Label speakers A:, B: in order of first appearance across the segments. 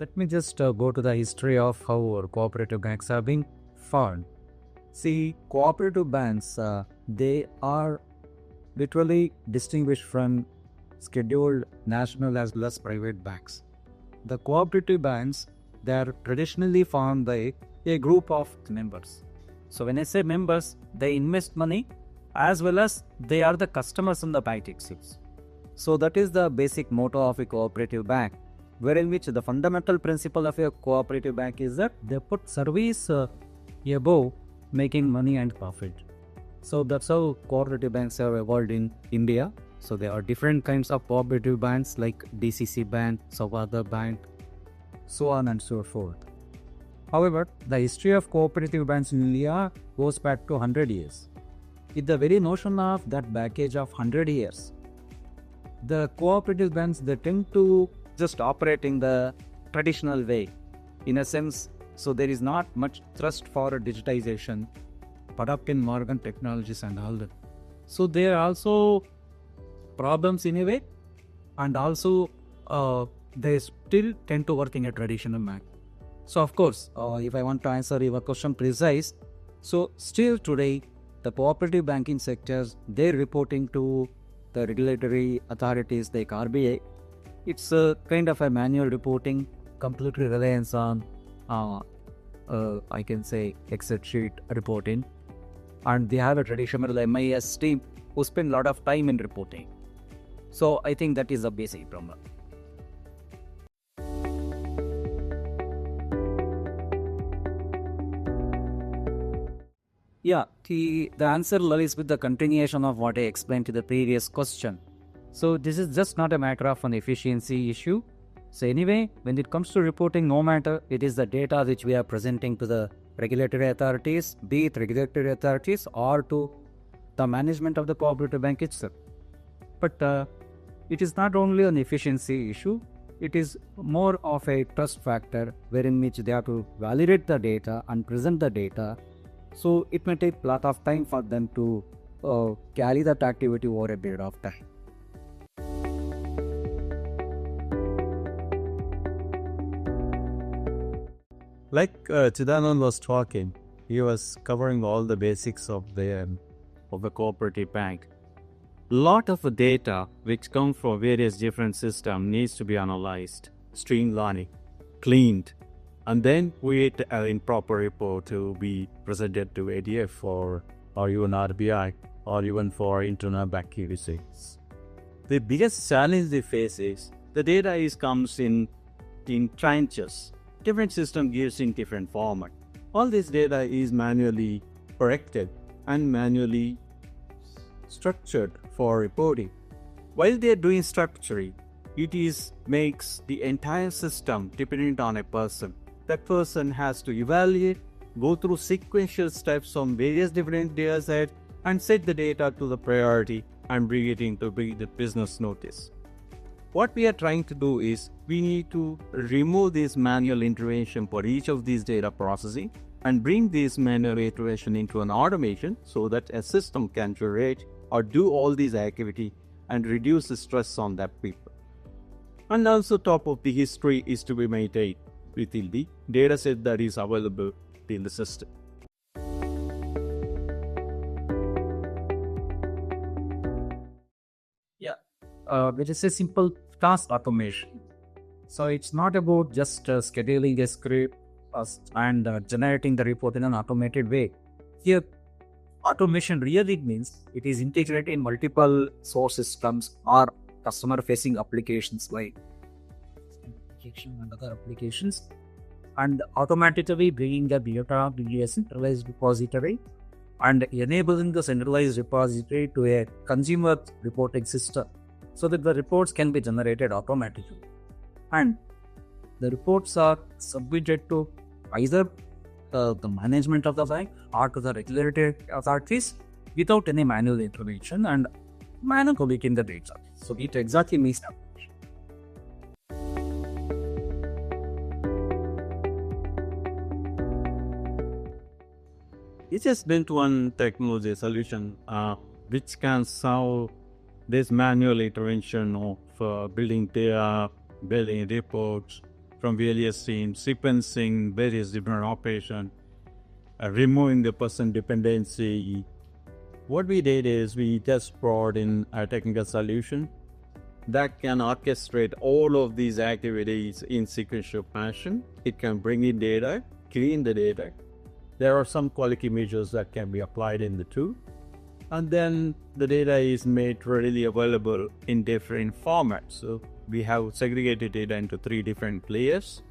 A: Let me just go to the history of how our cooperative banks have been formed. See, cooperative banks, they are literally distinguished from scheduled national as well as private banks. The cooperative banks, they are traditionally formed by a group of members. So when I say members, they invest money as well as they are the customers in the bank itself. So that is the basic motto of a cooperative bank, wherein which the fundamental principle of a cooperative bank is that they put service above making money and profit. So that's how cooperative banks have evolved in India. So there are different kinds of cooperative banks like DCC Bank, Savada Bank, so on and so forth. However, the history of cooperative banks in India goes back to 100 years. With the very notion of that baggage of 100 years, the cooperative banks, they tend to just operate in the traditional way, in a sense. So there is not much thrust for digitization, but up in modern technologies and all that. So there are also problems in a way, and also they still tend to work in a traditional manner. So of course, if I want to answer your question precise, so still today, the cooperative banking sectors, they're reporting to the regulatory authorities like RBI. It's a kind of a manual reporting, completely reliance on, I can say, Excel sheet reporting. And they have a traditional MIS team who spend a lot of time in reporting. So I think that is a basic problem. Yeah, the answer lies with the continuation of what I explained to the previous question. So this is just not a matter of an efficiency issue. So anyway, when it comes to reporting, no matter it is the data which we are presenting to the regulatory authorities, be it regulatory authorities or to the management of the cooperative bank itself. But it is not only an efficiency issue, it is more of a trust factor wherein which they have to validate the data and present the data. So it may take a lot of time for them to carry that activity over a period of time.
B: Like Chidananda was talking, he was covering all the basics of the cooperative bank. Lot of data which come from various different systems needs to be analyzed, streamlined, cleaned, and then create an improper report to be presented to ADF or even RBI or even for internal banking receipts. The biggest challenge they face is the data comes in tranches. Different system gives in different format. All this data is manually corrected and manually structured for reporting. While they are doing structuring, it makes the entire system dependent on a person. That person has to evaluate, go through sequential steps on various different data sets and set the data to the priority and bring it into the business notice. What we are trying to do is we need to remove this manual intervention for each of these data processing and bring this manual intervention into an automation so that a system can generate or do all these activity and reduce the stress on that people. And also top of the history is to be maintained within the data set that is available in the system.
A: Yeah, which is a simple task automation. So it's not about just scheduling a script and generating the report in an automated way. Here, automation really means it is integrated in multiple source systems or customer-facing applications like and other applications, and automatically bringing the data to a centralized repository and enabling the centralized repository to a consumer reporting system so that the reports can be generated automatically. And the reports are submitted to either the management of the bank or to the regulatory authorities without any manual intervention and manually in the data. So it exactly means that.
B: It just built one technology solution which can solve this manual intervention of building data, building reports from various teams, sequencing various different operations, removing the person dependency. What we did is we just brought in a technical solution that can orchestrate all of these activities in sequential fashion. It can bring in data, clean the data. There are some quality measures that can be applied in the tool. And then the data is made readily available in different formats. So we have segregated data into 3 different layers,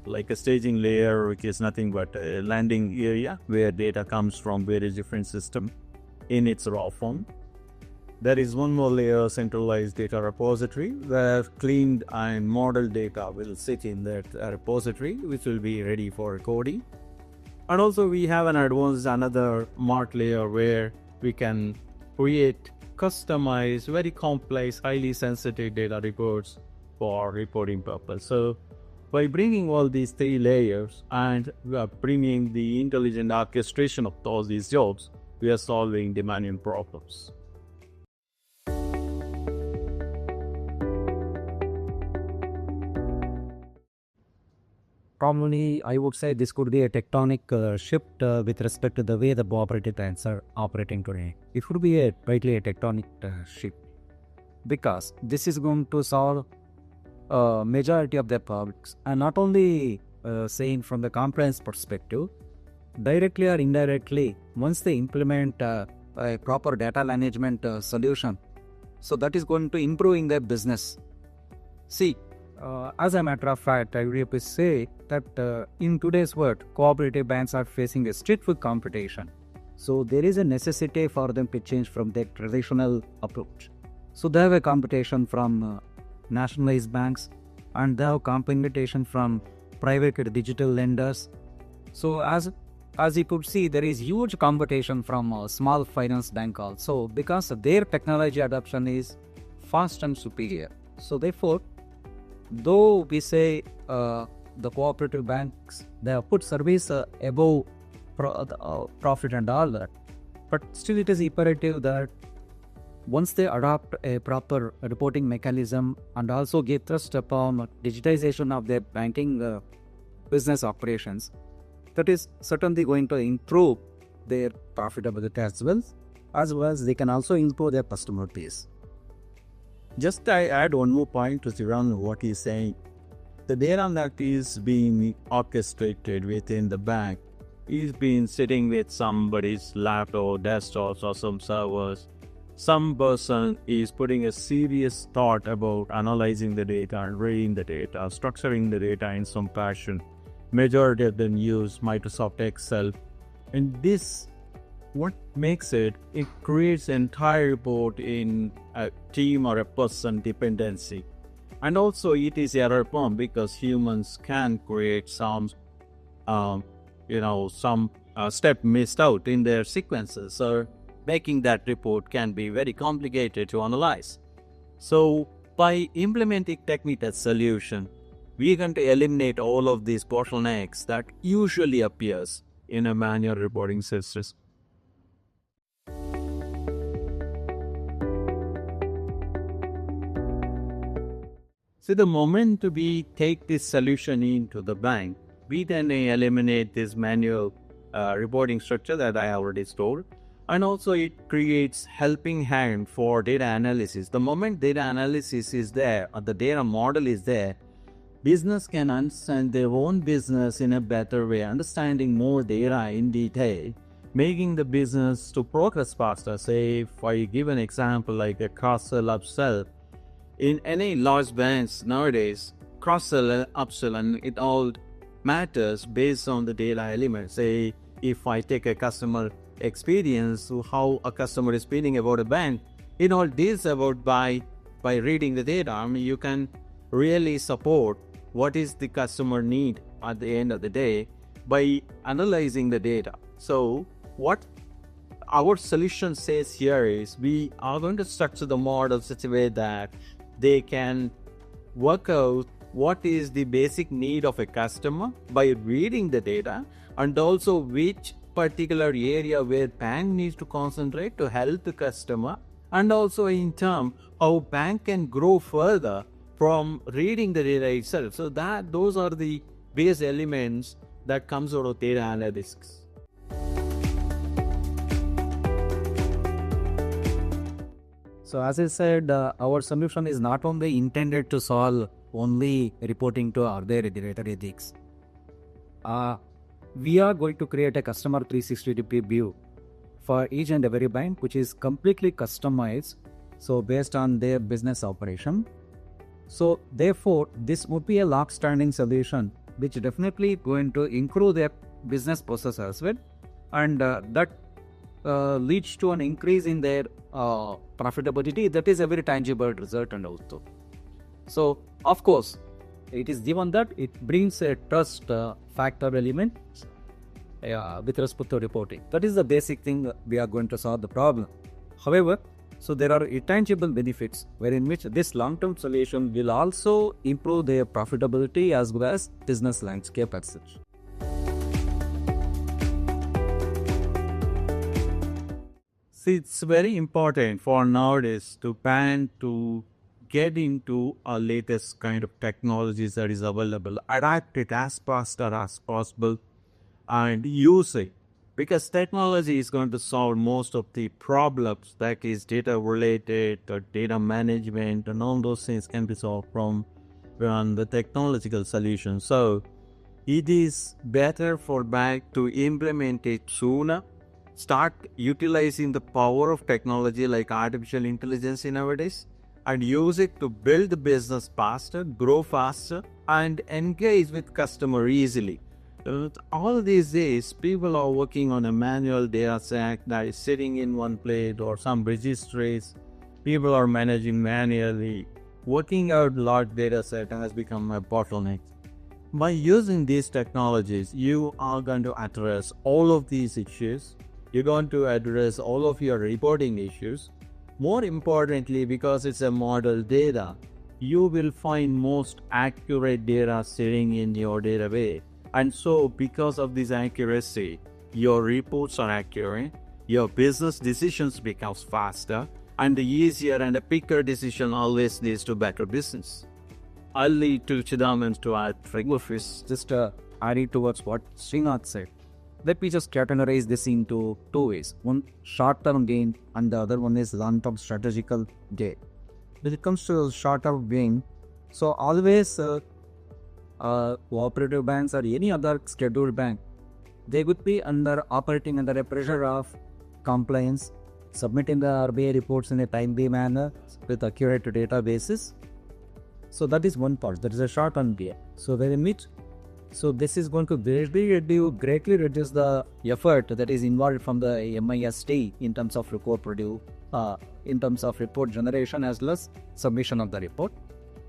B: like a staging layer, which is nothing but a landing area where data comes from various different systems in its raw form. There is one more layer, centralized data repository, where cleaned and modeled data will sit in that repository, which will be ready for recording. And also we have another mart layer where we can create customized, very complex, highly sensitive data reports for reporting purpose. So by bringing all these 3 layers and bringing the intelligent orchestration of all these jobs, we are solving demanding problems.
A: Probably, I would say this could be a tectonic shift with respect to the way the cooperative banks are operating today. It would be rightly a tectonic shift, because this is going to solve majority of their problems, and not only saying from the compliance perspective, directly or indirectly, once they implement a proper data management solution, so that is going to improving their business. See, as a matter of fact, I would say that in today's world, cooperative banks are facing a stiff competition. So there is a necessity for them to change from their traditional approach. So they have a competition from nationalized banks, and they have competition from private digital lenders. So as you could see, there is huge competition from small finance bank also, because their technology adoption is fast and superior. So therefore, though we say the cooperative banks, they have put service above profit and all that, but still it is imperative that once they adopt a proper reporting mechanism and also give thrust upon digitization of their banking business operations, that is certainly going to improve their profitability as well as they can also improve their customer base.
B: Just I add one more point to Srinath, what he's saying. The data that is being orchestrated within the bank is being sitting with somebody's laptop, desktops, or some servers. Some person is putting a serious thought about analyzing the data and reading the data, structuring the data in some fashion. Majority of them use Microsoft Excel. And this, what makes it creates entire report in a team or a person dependency. And also it is error prone because humans can create some step missed out in their sequences. So making that report can be very complicated to analyze. So by implementing technical solution, we are going to eliminate all of these bottlenecks that usually appears in a manual reporting system. So the moment we take this solution into the bank, we then eliminate this manual reporting structure that I already told. And also it creates helping hand for data analysis. The moment data analysis is there, or the data model is there, business can understand their own business in a better way, understanding more data in detail, making the business to progress faster. Say, if I give an example like a cross-sell, upsell, in any large banks nowadays, cross-sell, upsell, and it all matters based on the data elements. Say, if I take a customer experience, how a customer is feeling about a bank, it all deals about by reading the data. I mean, you can really support what is the customer need at the end of the day by analyzing the data. So what our solution says here is we are going to structure the model such a way that they can work out what is the basic need of a customer by reading the data, and also which particular area where bank needs to concentrate to help the customer, and also in term how bank can grow further from reading the data itself. So those are the base elements that comes out of data analytics.
A: So as I said, our solution is not only intended to solve only reporting to other data ethics. We are going to create a customer 360-degree view for each and every bank, which is completely customized, so based on their business operation. So therefore, this would be a long-standing solution, which definitely going to improve their business process as well, and that leads to an increase in their profitability. That is a very tangible result and also. So of course, it is given that it brings a trust factor element with respect to reporting. That is the basic thing we are going to solve the problem. However, so there are intangible benefits wherein which this long-term solution will also improve their profitability as well as business landscape as such.
B: See, it's very important for nowadays to plan to get into a latest kind of technologies that is available, adapt it as fast as possible, and use it, because technology is going to solve most of the problems that is data related or data management, and all those things can be solved from the technological solution. So it is better for bank to implement it sooner, start utilizing the power of technology like artificial intelligence nowadays, and use it to build the business faster, grow faster, and engage with customer easily. All these days, people are working on a manual data set that is sitting in one place or some registries. People are managing manually. Working out large data set has become a bottleneck. By using these technologies, you are going to address all of these issues. You're going to address all of your reporting issues. More importantly, because it's a model data, you will find most accurate data sitting in your database. And so because of this accuracy, your reports are accurate, your business decisions becomes faster, and the easier and the quicker decision always leads to better business. I'll lead to Chidananda to add frameworks.
A: Just adding towards what Srinath said. Let me just categorize this into two ways. One, short-term gain, and the other one is long-term strategical gain. When it comes to short-term gain, so always cooperative banks or any other scheduled bank, they would be operating under a pressure of compliance, submitting the RBI reports in a timely manner with accurate databases. So that is one part. That is a short-term gain. So So this is going to greatly reduce the effort that is involved from the MIST in terms of cooperative, in terms of report generation as well as submission of the report.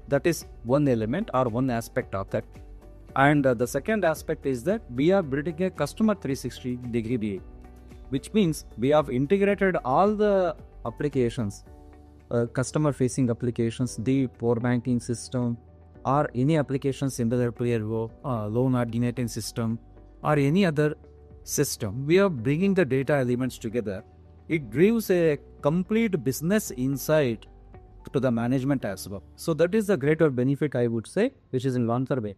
A: That is one element or one aspect of that. And the second aspect is that we are building a customer 360-degree view, which means we have integrated all the applications, customer-facing applications, the core banking system, or any application similar to a loan originating system or any other system. We are bringing the data elements together. It gives a complete business insight to the management as well. So that is the greater benefit, I would say, which is in long term way.